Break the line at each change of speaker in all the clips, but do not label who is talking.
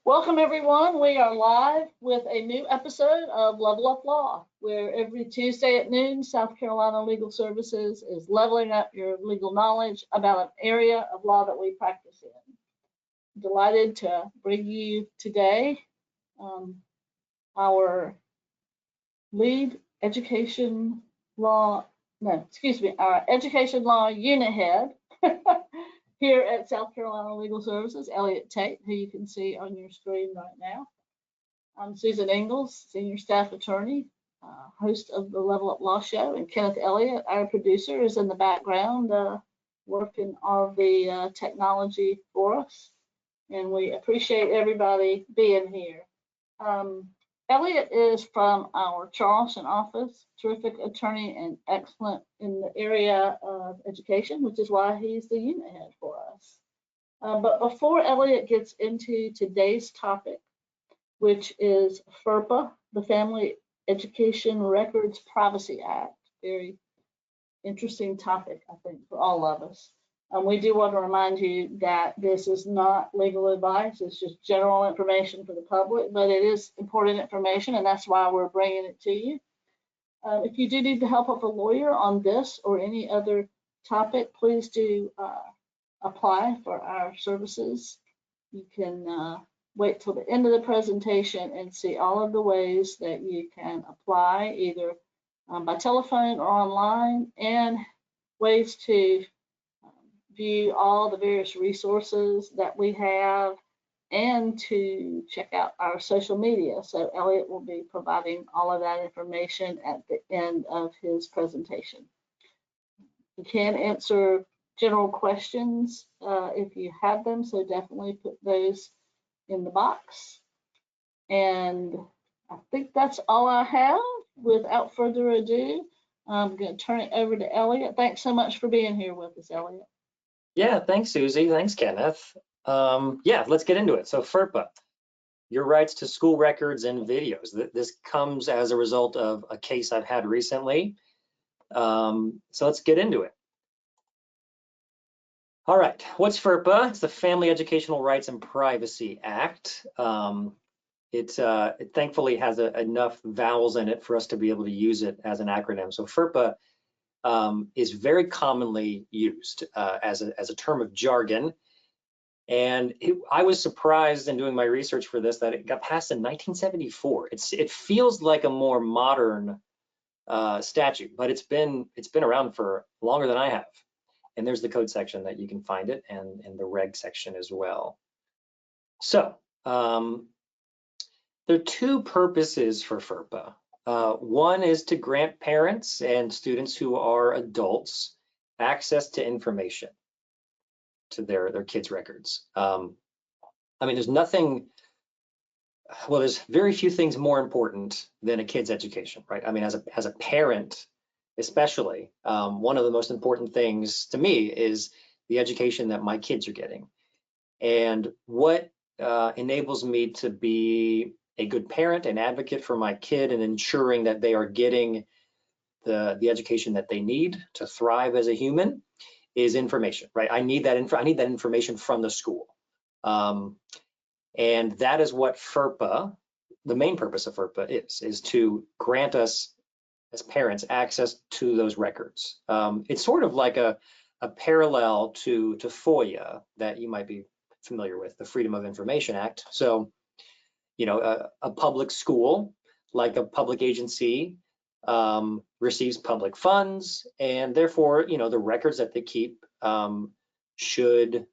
Welcome everyone. We are live with a new episode of Level Up Law, where every Tuesday at noon, South Carolina Legal Services is leveling up your legal knowledge about an area of law that we practice in. Delighted to bring you today our lead education law, our education law unit head here at South Carolina Legal Services, Elliott Tate, who you can see on your screen right now. I'm Susan Ingalls, Senior Staff Attorney, host of the Level Up Law Show, and Kenneth Elliott, our producer, is in the background working all the technology for us, and we appreciate everybody being here. Elliott is from our Charleston office, terrific attorney and excellent in the area of education, which is why he's the unit head for us. But before Elliott gets into today's topic, which is FERPA, the Family Education Records Privacy Act, very interesting topic, I think, for all of us. We do want to remind you that this is not legal advice. It's just general information for the public, but it is important information, and that's why we're bringing it to you. If you do need the help of a lawyer on this or any other topic, please do apply for our services. You can wait till the end of the presentation and see all of the ways that you can apply, either by telephone or online, and ways to view all the various resources that we have, and to check out our social media. So Elliott will be providing all of that information at the end of his presentation. You can answer general questions if you have them, so definitely put those in the box. And I think that's all I have. Without further ado, I'm going to turn it over to Elliott. Thanks so much for being here with us, Elliott.
Yeah, thanks, Susie. Thanks, Kenneth. Yeah, let's get into it. So FERPA, your rights to school records and videos. This comes as a result of a case I've had recently. So let's get into it. All right, what's FERPA? It's the Family Educational Rights and Privacy Act. It thankfully has enough vowels in it for us to be able to use it as an acronym. So FERPA is very commonly used as a term of jargon. And I was surprised in doing my research for this that it got passed in 1974. It feels like a more modern statute, but it's been around for longer than I have. And there's the code section that you can find it, and the reg section as well. So there are two purposes for FERPA. One is to grant parents and students who are adults access to information, to their kids' records. I mean, there's very few things more important than a kid's education, right? I mean, as a parent, especially, one of the most important things to me is the education that my kids are getting. And what enables me to be a good parent and advocate for my kid and ensuring that they are getting the education that they need to thrive as a human is information, right? I need that information from the school. And that is what FERPA, the main purpose of FERPA is to grant us as parents access to those records. It's sort of like a parallel to FOIA that you might be familiar with, the Freedom of Information Act. So, you know, a public school, like a public agency, receives public funds, and therefore, you know, the records that they keep should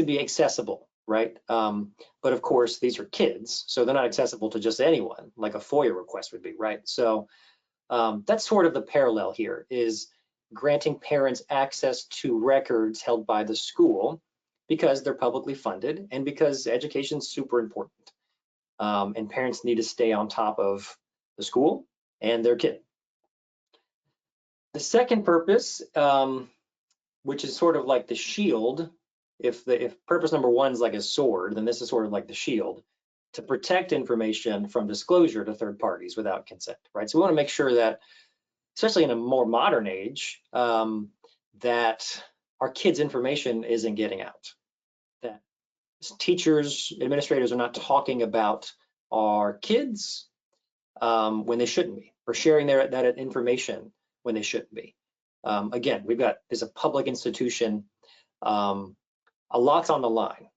be accessible, right? But of course, these are kids, so they're not accessible to just anyone, like a FOIA request would be, right? So that's sort of the parallel here, is granting parents access to records held by the school because they're publicly funded and because education is super important. And parents need to stay on top of the school and their kid. The second purpose, which is sort of like the shield, if purpose number one is like a sword, then this is sort of like the shield, to protect information from disclosure to third parties without consent, right? So we want to make sure that, especially in a more modern age, that our kids' information isn't getting out. That teachers, administrators are not talking about our kids when they shouldn't be, or sharing that information when they shouldn't be. Again, there's a public institution, a lot's on the line,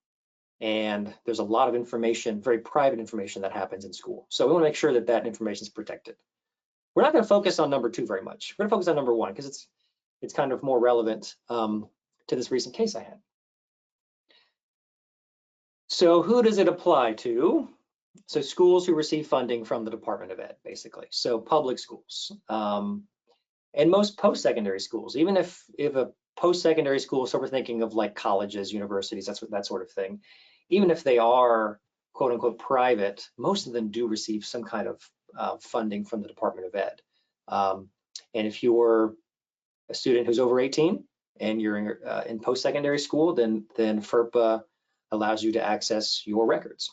and there's a lot of information, very private information that happens in school. So we want to make sure that that information is protected. We're not going to focus on number 2 very much. We're going to focus on number 1 because it's kind of more relevant to this recent case I had. So who does it apply to? So schools who receive funding from the Department of Ed, basically. So public schools and most post-secondary schools. Even if a post-secondary school, so we're thinking of like colleges, universities, that sort of thing. Even if they are quote unquote private, most of them do receive some kind of funding from the Department of Ed. And if you're a student who's over 18 and you're in post-secondary school, then FERPA allows you to access your records.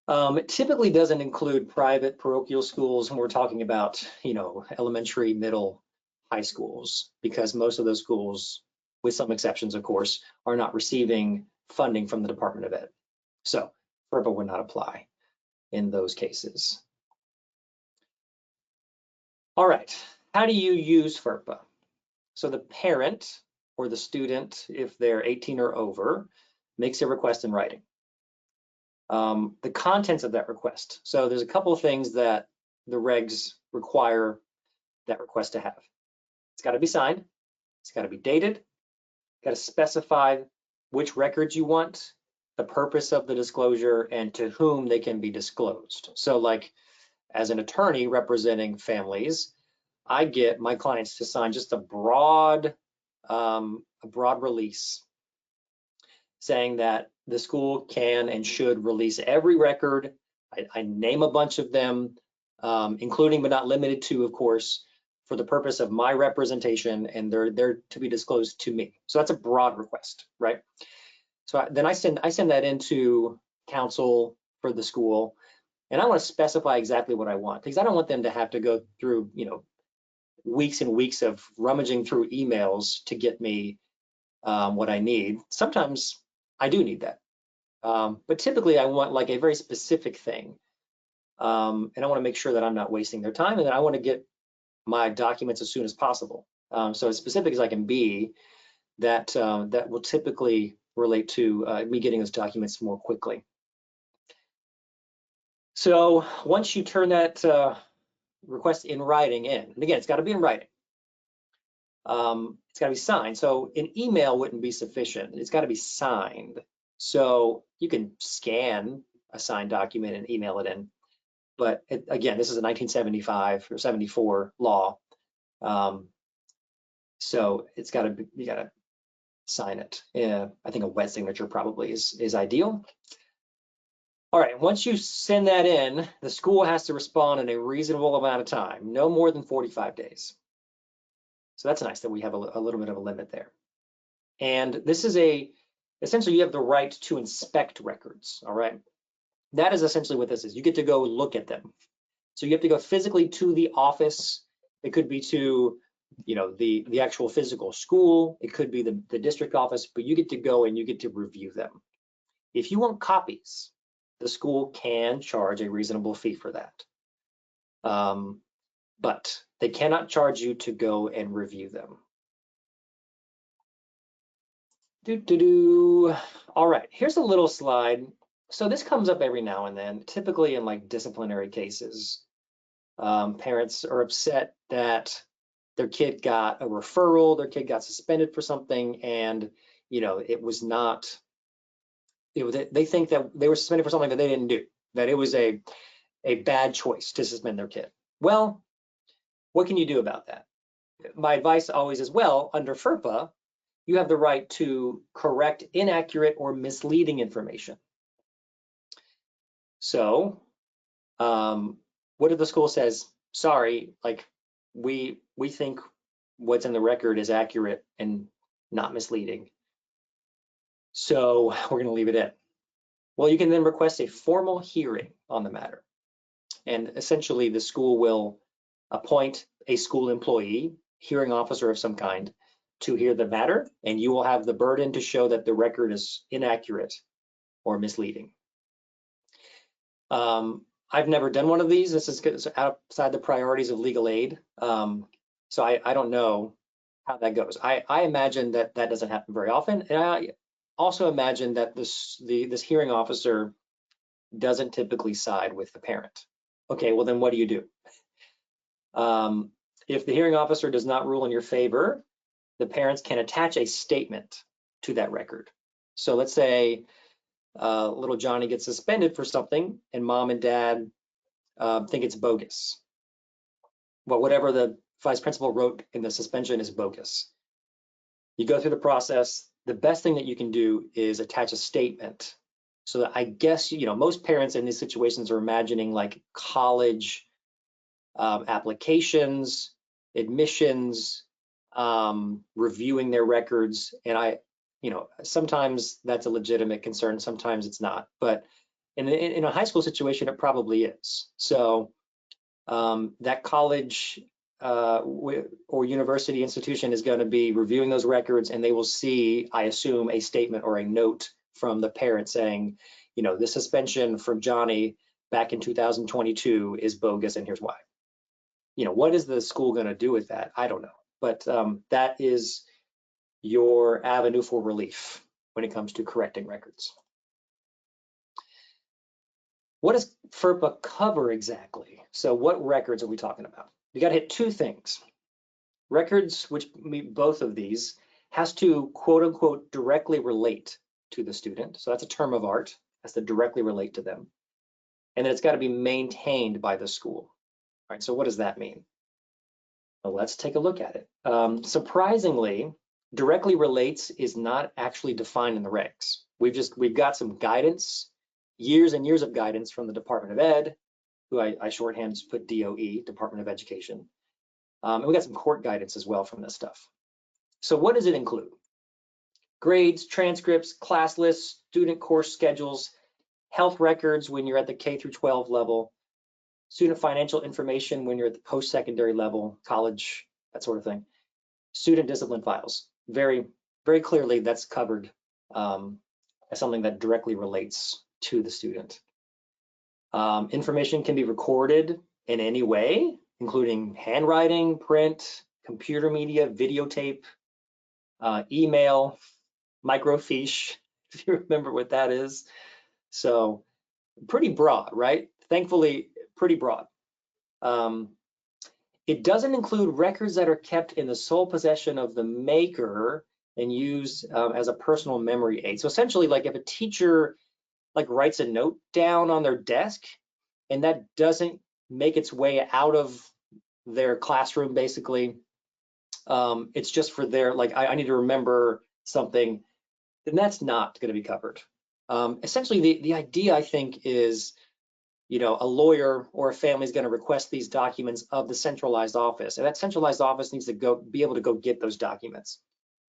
It typically doesn't include private parochial schools when we're talking about, elementary, middle, high schools, because most of those schools, with some exceptions, of course, are not receiving funding from the Department of Ed. So FERPA would not apply in those cases. All right, how do you use FERPA? So the parent or the student, if they're 18 or over, makes a request in writing. The contents of that request. So there's a couple of things that the regs require that request to have. It's got to be signed. It's got to be dated. Got to specify which records you want, the purpose of the disclosure, and to whom they can be disclosed. So like as an attorney representing families, I get my clients to sign just a broad release saying that the school can and should release every record. I name a bunch of them, including but not limited to, of course, for the purpose of my representation, and they're to be disclosed to me. So that's a broad request, right? So then I send that into counsel for the school, and I want to specify exactly what I want, because I don't want them to have to go through, weeks and weeks of rummaging through emails to get me what I need. Sometimes I do need that. But typically I want like a very specific thing. And I want to make sure that I'm not wasting their time, and that I want to get my documents as soon as possible. So as specific as I can be, that will typically relate to me getting those documents more quickly. So once you turn that request in writing in, and again, it's got to be in writing. It's got to be signed. So an email wouldn't be sufficient. It's got to be signed. So you can scan a signed document and email it in. But again, this is a 1975 or 74 law. So it's got to be, you got to sign it. I think a wet signature probably is ideal. All right, once you send that in, the school has to respond in a reasonable amount of time, no more than 45 days. So that's nice that we have a little bit of a limit there. And this is essentially you have the right to inspect records, all right? That is essentially what this is. You get to go look at them. So you have to go physically to the office. It could be to, the actual physical school. It could be the district office, but you get to go and you get to review them. If you want copies, the school can charge a reasonable fee for that. But they cannot charge you to go and review them. All right, here's a little slide. So this comes up every now and then, typically in like disciplinary cases. Parents are upset that their kid got a referral, their kid got suspended for something, and it was not, they think that they were suspended for something that they didn't do, that it was a bad choice to suspend their kid. Well, what can you do about that? My advice always is, well, under FERPA, you have the right to correct inaccurate or misleading information. So what if the school says, sorry, like we think what's in the record is accurate and not misleading, so we're going to leave it in. Well, you can then request a formal hearing on the matter. And essentially the school will appoint a school employee, hearing officer of some kind, to hear the matter, and you will have the burden to show that the record is inaccurate or misleading. I've never done one of these. This is outside the priorities of legal aid. So I don't know how that goes. I imagine that that doesn't happen very often. And I also imagine that this hearing officer doesn't typically side with the parent. Okay, well then what do you do? If the hearing officer does not rule in your favor, the parents can attach a statement to that record. So let's say little Johnny gets suspended for something and mom and dad think it's bogus. Well, whatever the vice principal wrote in the suspension is bogus. You go through the process. The best thing that you can do is attach a statement. So that I guess, most parents in these situations are imagining like college applications, admissions, reviewing their records. And sometimes that's a legitimate concern, sometimes it's not. But in a high school situation, it probably is. So that college or university institution is going to be reviewing those records, and they will see, I assume, a statement or a note from the parent saying, the suspension from Johnny back in 2022 is bogus, and here's why. What is the school going to do with that? I don't know. But that is your avenue for relief when it comes to correcting records. What does FERPA cover exactly? So what records are we talking about? You got to hit two things. Records, which meet both of these, has to quote unquote directly relate to the student. So that's a term of art, has to directly relate to them. And then it's got to be maintained by the school. All right, so what does that mean? Well, let's take a look at it. Surprisingly, directly relates is not actually defined in the regs. We've got some guidance, years and years of guidance from the Department of Ed, who I shorthand to put DOE, Department of Education. And we got some court guidance as well from this stuff. So what does it include? Grades, transcripts, class lists, student course schedules, health records when you're at the K through 12 level, student financial information when you're at the post-secondary level, college, that sort of thing. Student discipline files. Very, very clearly that's covered as something that directly relates to the student. Information can be recorded in any way, including handwriting, print, computer media, videotape, email, microfiche, if you remember what that is. So pretty broad, right? Thankfully, pretty broad. It doesn't include records that are kept in the sole possession of the maker and used as a personal memory aid. So essentially, like if a teacher writes a note down on their desk and that doesn't make its way out of their classroom, basically, it's just for their, I need to remember something, then that's not going to be covered. Essentially, the idea, I think, is, a lawyer or a family is going to request these documents of the centralized office, and that centralized office needs to be able to go get those documents.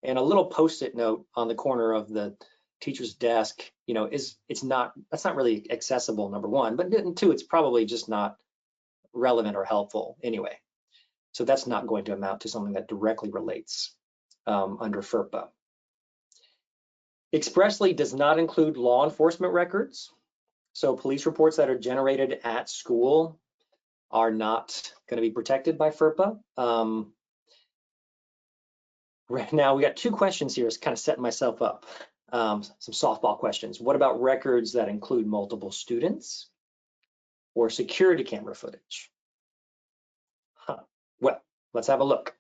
And a little post-it note on the corner of the teacher's desk, that's not really accessible, number one, but two, it's probably just not relevant or helpful anyway. So that's not going to amount to something that directly relates under FERPA. Expressly does not include law enforcement records. So police reports that are generated at school are not going to be protected by FERPA. Right now, we got two questions here. It's kind of setting myself up. Some softball questions. What about records that include multiple students or security camera footage? Well, let's have a look.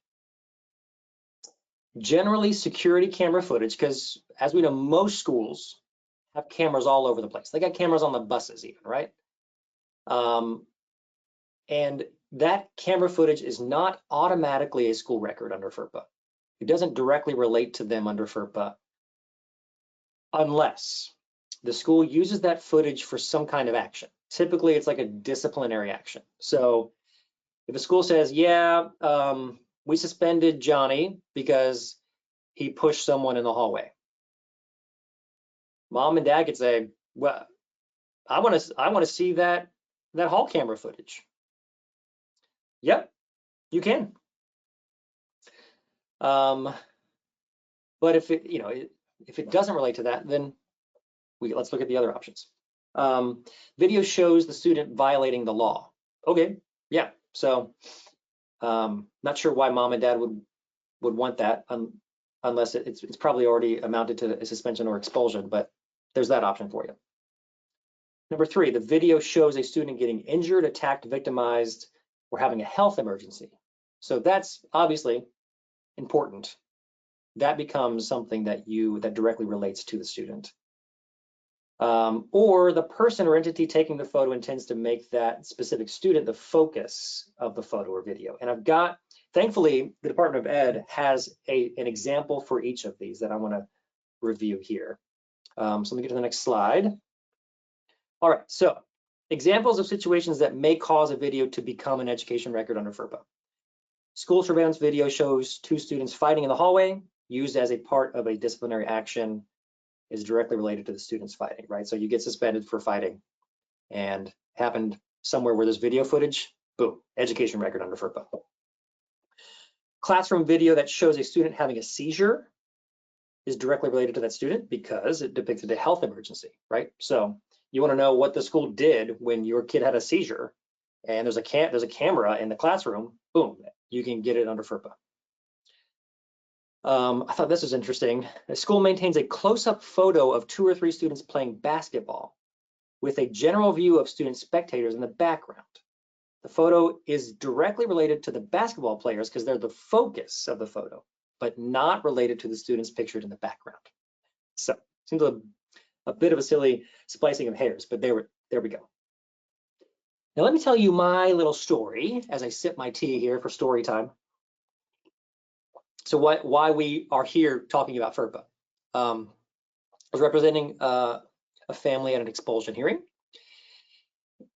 Generally, security camera footage, because as we know, most schools have cameras all over the place. They got cameras on the buses even, right? And that camera footage is not automatically a school record under FERPA. It doesn't directly relate to them under FERPA unless the school uses that footage for some kind of action. Typically, it's like a disciplinary action. So if a school says, yeah, we suspended Johnny because he pushed someone in the hallway, mom and dad could say, well, I want to see that hall camera footage. Yep, you can. But if it, if it doesn't relate to that, then let's look at the other options. Video shows the student violating the law. Okay, yeah. So not sure why mom and dad would want that unless it's probably already amounted to a suspension or expulsion, but there's that option for you. Number 3, the video shows a student getting injured, attacked, victimized, or having a health emergency. So that's obviously important. That becomes something that directly relates to the student. Or the person or entity taking the photo intends to make that specific student the focus of the photo or video. And I've got, thankfully, the Department of Ed has an example for each of these that I want to review here. So let me get to the next slide. All right, so examples of situations that may cause a video to become an education record under FERPA. School surveillance video shows 2 students fighting in the hallway, used as a part of a disciplinary action, is directly related to the students fighting, right? So you get suspended for fighting and happened somewhere where there's video footage, boom, education record under FERPA. Classroom video that shows a student having a seizure is directly related to that student because it depicted a health emergency, right? So you want to know what the school did when your kid had a seizure and there's a camera in the classroom, boom, you can get it under FERPA. I thought this was interesting. The school maintains a close-up photo of 2 or 3 students playing basketball with a general view of student spectators in the background. The photo is directly related to the basketball players because they're the focus of the photo, but not related to the students pictured in the background. So seems a bit of a silly splicing of hairs, but there we go. Now let me tell you my little story as I sip my tea here for story time. So why we are here talking about FERPA. I was representing a family at an expulsion hearing,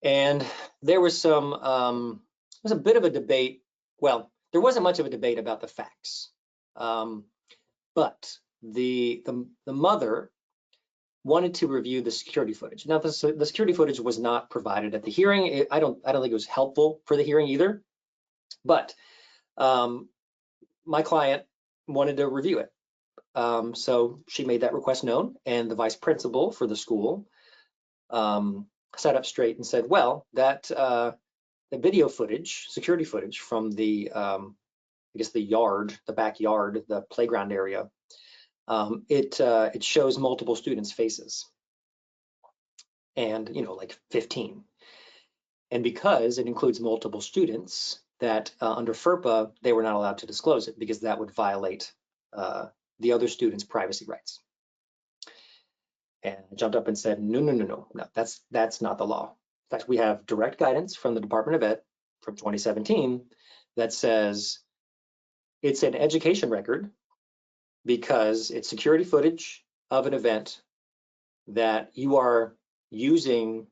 and there was there was a bit of a debate. Well, there wasn't much of a debate about the facts, but the mother wanted to review the security footage. Now, the security footage was not provided at the hearing. I don't think it was helpful for the hearing either, but my client wanted to review it. So she made that request known, and the vice principal for the school sat up straight and said, well, that the video footage, security footage from the, I guess the yard, the backyard, the playground area, it shows multiple students' faces, and like 15. And because it includes multiple students, that under FERPA, they were not allowed to disclose it because that would violate the other students' privacy rights. And I jumped up and said, no, that's not the law. In fact, we have direct guidance from the Department of Ed from 2017 that says it's an education record because it's security footage of an event that you are using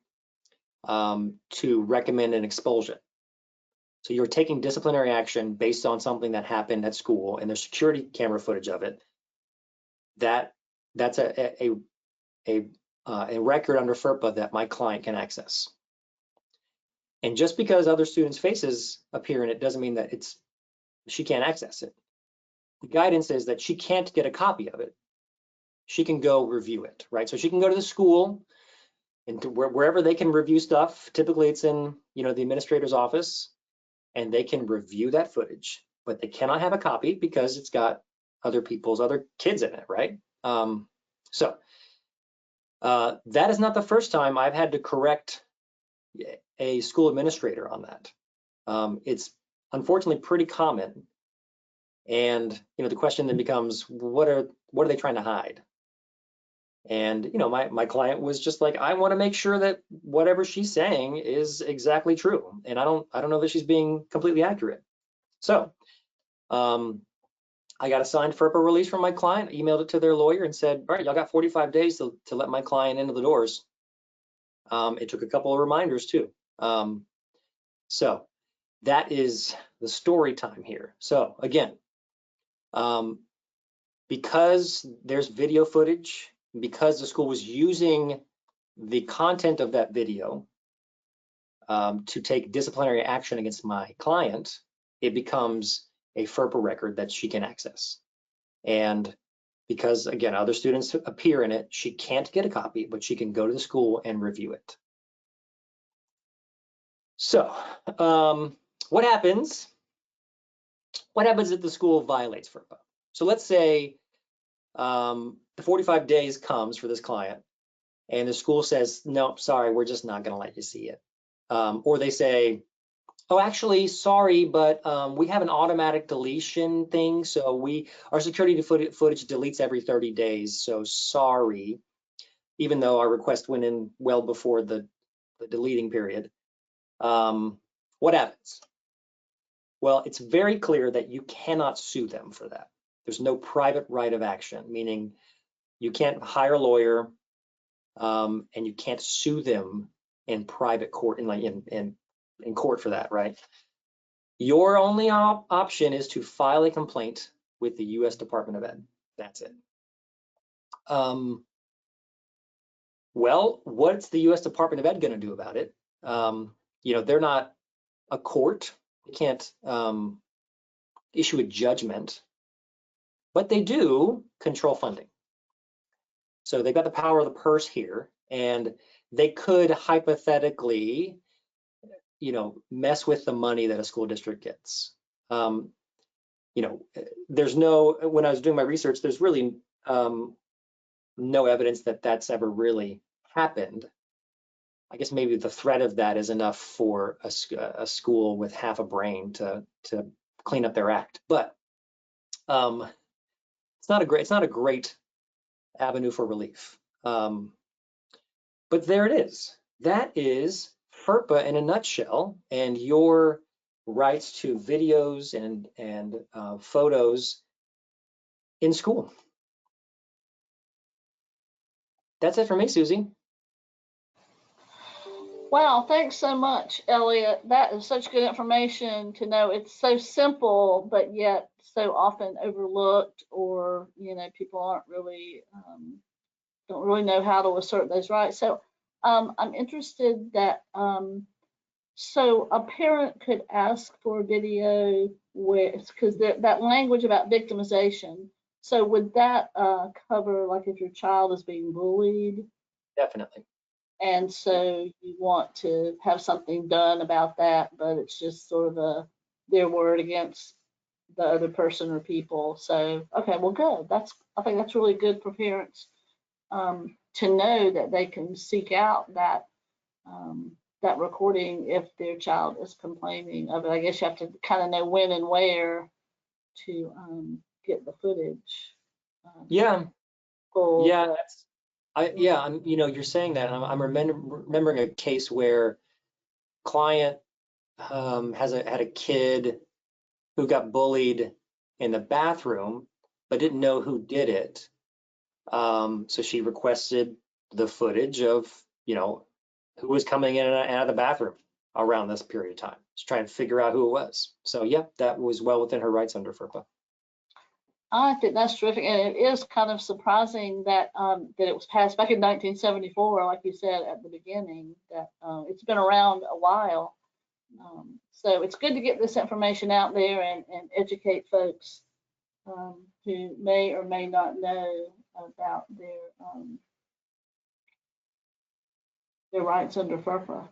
to recommend an expulsion. So you're taking disciplinary action based on something that happened at school, and there's security camera footage of it. That's a record under FERPA that my client can access. And just because other students' faces appear in it doesn't mean that she can't access it. The guidance is that she can't get a copy of it. She can go review it, right? So she can go to the school and to wherever they can review stuff. Typically it's in the administrator's office, and they can review that footage, but they cannot have a copy because it's got other kids in it, right? So that is not the first time I've had to correct a school administrator on that. It's unfortunately pretty common. And the question then becomes, what are they trying to hide? And my client was just like, I want to make sure that whatever she's saying is exactly true, and I don't know that she's being completely accurate. So I got a signed FERPA release from my client, emailed it to their lawyer, and said, all right, y'all got 45 days to let my client into the doors. It took a couple of reminders too. So that is the story time here. So again, because there's video footage, because the school was using the content of that video to take disciplinary action against my client, it becomes a FERPA record that she can access. And because again, other students appear in it. She can't get a copy, but she can go to the school and review it. So what happens? What happens if the school violates FERPA? So let's say the 45 days comes for this client and the school says, no, sorry, we're just not going to let you see it. Or they say, oh, actually, sorry, but we have an automatic deletion thing. So our security footage deletes every 30 days. So sorry, even though our request went in well before the deleting period. What happens? Well, it's very clear that you cannot sue them for that. There's no private right of action, meaning you can't hire a lawyer and you can't sue them in private court, in court for that, right? Your only option is to file a complaint with the U.S. Department of Ed. That's it. Well, what's the U.S. Department of Ed going to do about it? They're not a court. They can't issue a judgment, but they do control funding. So they've got the power of the purse here, and they could hypothetically, mess with the money that a school district gets. There's no, when I was doing my research, there's really no evidence that that's ever really happened. I guess maybe the threat of that is enough for a school with half a brain to clean up their act. But it's not a great avenue for relief. But there it is. That is FERPA in a nutshell, and your rights to videos and photos in school. That's it for me, Susie.
Wow, thanks so much, Elliot. That is such good information to know. It's so simple, but yet so often overlooked, or people aren't really don't really know how to assert those rights. So I'm interested that so a parent could ask for a video because that language about victimization. So would that cover like if your child is being bullied?
Definitely.
And so you want to have something done about that, but it's just sort of their word against the other person or people. So, okay, well, good. I think that's really good for parents to know that they can seek out that recording if their child is complaining of it. I guess you have to kind of know when and where to get the footage.
Yeah.
Full,
Yeah. You're saying that, and I'm remembering a case where client had a kid who got bullied in the bathroom, but didn't know who did it. So she requested the footage of, who was coming in and out of the bathroom around this period of time. She's trying to figure out who it was. So yeah, that was well within her rights under FERPA.
I think that's terrific, and it is kind of surprising that that it was passed back in 1974, like you said at the beginning. That it's been around a while, so it's good to get this information out there and educate folks who may or may not know about their rights under FERPA.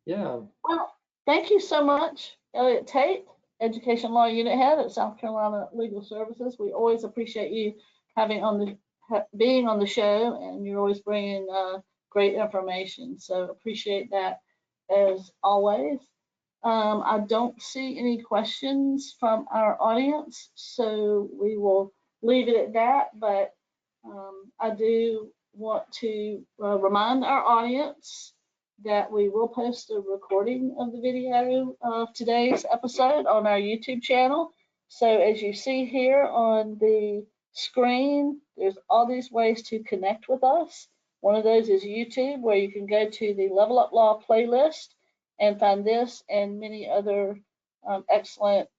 Yeah.
Well, thank you so much, Elliot Tate, Education Law Unit Head at South Carolina Legal Services. We always appreciate you being on the show, and you're always bringing great information. So appreciate that as always. I don't see any questions from our audience, so we will leave it at that. But I do want to remind our audience that we will post a recording of the video of today's episode on our YouTube channel. So as you see here on the screen, there's all these ways to connect with us. One of those is YouTube, where you can go to the Level Up Law playlist and find this and many other excellent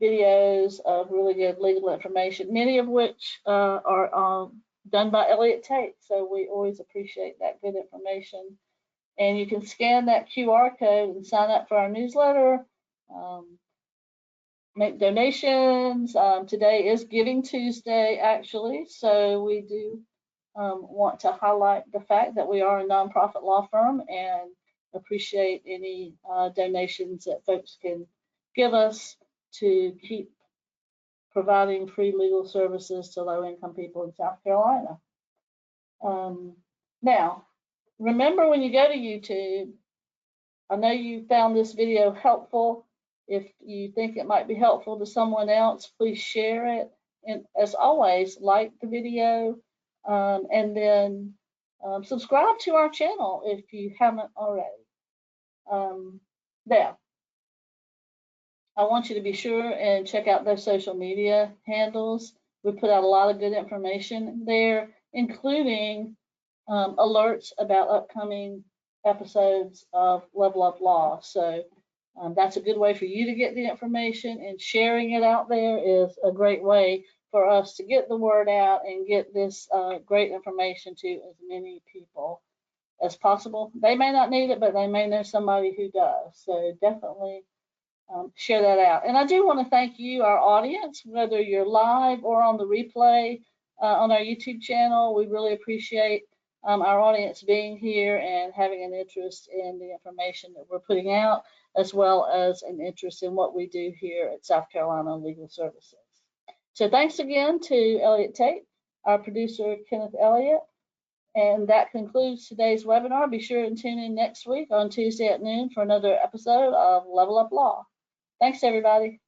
videos of really good legal information, many of which are done by Elliot Tate. So we always appreciate that good information. And you can scan that QR code and sign up for our newsletter. make donations. Today is Giving Tuesday, actually, so we do want to highlight the fact that we are a nonprofit law firm and appreciate any donations that folks can give us to keep providing free legal services to low-income people in South Carolina. Now, remember when you go to YouTube, I know you found this video helpful. If you think it might be helpful to someone else, please share it. And as always, like the video and then subscribe to our channel if you haven't already. Now, I want you to be sure and check out those social media handles. We put out a lot of good information there, including alerts about upcoming episodes of Level Up Law. So that's a good way for you to get the information, and sharing it out there is a great way for us to get the word out and get this great information to as many people as possible. They may not need it, but they may know somebody who does. So definitely share that out. And I do want to thank you, our audience, whether you're live or on the replay on our YouTube channel. We really appreciate our audience being here and having an interest in the information that we're putting out, as well as an interest in what we do here at South Carolina Legal Services. So thanks again to Elliott Tate, our producer, Kenneth Elliott. And that concludes today's webinar. Be sure and tune in next week on Tuesday at noon for another episode of Level Up Law. Thanks, everybody.